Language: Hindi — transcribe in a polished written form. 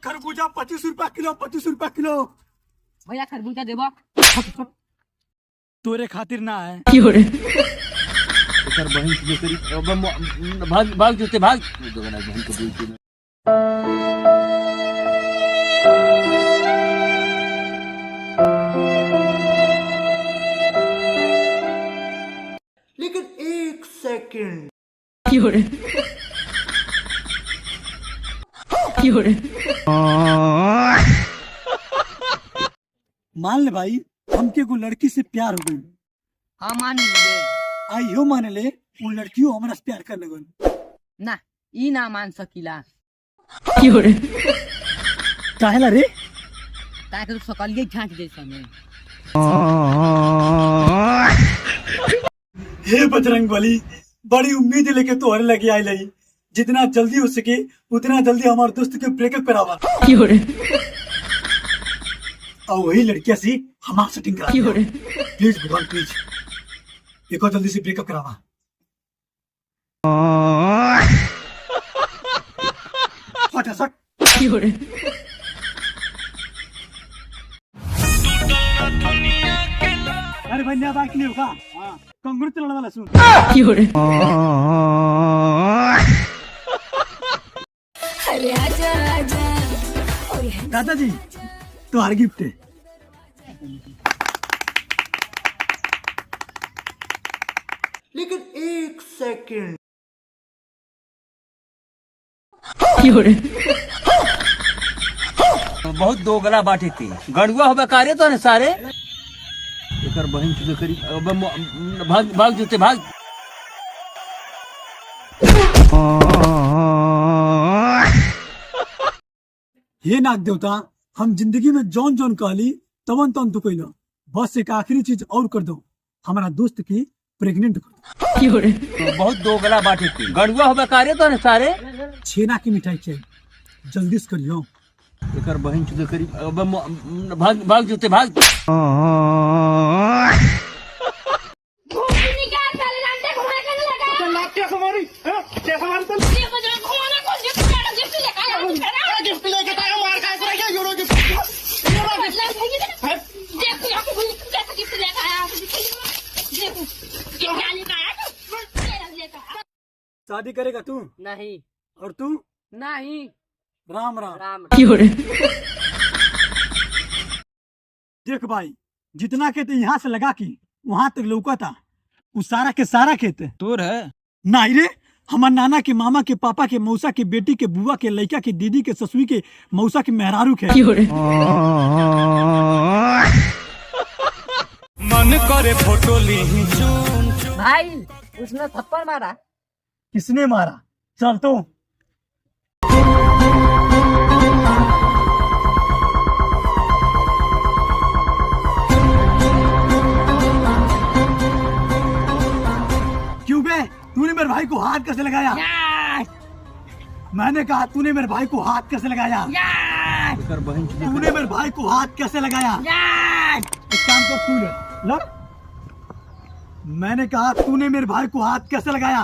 खरबूजा 25 रुपया किलो, 25 रुपया किलो। भैया खरबूजा देबो। तोरे खातिर ना है। बहन जो करी भाग भाग जोते भाग दोगना बहन को बोलती ना। लेकिन एक सेकंड मान ले भाई, हमके को लड़की से प्यार हो गई। हाँ मान लिए। आइयो मान ले, वो लड़कियों हमरा से प्यार कर लगन। ना ई ना मान सकीला। काहेला रे? ताकि सकलिए झांक दे समय। हे बजरंग बली, बड़ी उम्मीद लेके तोहरे लगे आई लई। जितना जल्दी हो सके उतना जल्दी हमारे दोस्त के ब्रेकअप करावा। और वही लड़किया से हमारे सेटिंग करा। प्लीज भगवान प्लीज, देखो जल्दी से ब्रेकअप करावा। फटाफट। अरे भाई नया बाइक नहीं होगा? हाँ, कंगरू चलाने वाला सुन। दादाजी तुम्हारा गिफ्ट है। लेकिन एक सेकंड। बहुत दो गला बाटे थी गड़ुआ होबे कार्य तो ने सारे एकर बहन जो करी भाग भाग जोते भाग। ये नाग देवता, हम जिंदगी में जौन जौन कहली तवन तवन तू कहलो। बस एक आखिरी चीज और कर दो, हमारा दोस्त की प्रेग्नेंट कर दो। बहुत दो गला बाटे थी गड़ुआ होबे कार्य तो ने सारे छेना की मिठाई चाहिए, जल्दी से करियो। एकर बहन जो करी भाग भाग जोते भाग। शादी करेगा तू? नहीं। और तू? नहीं। राम राम। राम। देख भाई, जितना खेत यहाँ से लगा की वहां तक लौका था, वो सारा के सारा खेत तोर है। नहीं रे, हमार नाना के, मामा के, पापा के, मौसा के बेटी के, बुआ के, लड़का के, दीदी के, ससुरी के, मौसा के मेहरारू के। मन करे फोटो ली। भाई उसने थप्पड़ मारा। किसने मारा? चल तो। क्यों बे, तूने मेरे भाई को हाथ कैसे लगाया? मैंने कहा तूने मेरे भाई को हाथ कैसे लगाया? तूने मेरे भाई को हाथ कैसे लगाया? एक काम कर, तू लग। मैंने कहा तूने मेरे भाई को हाथ कैसे लगाया?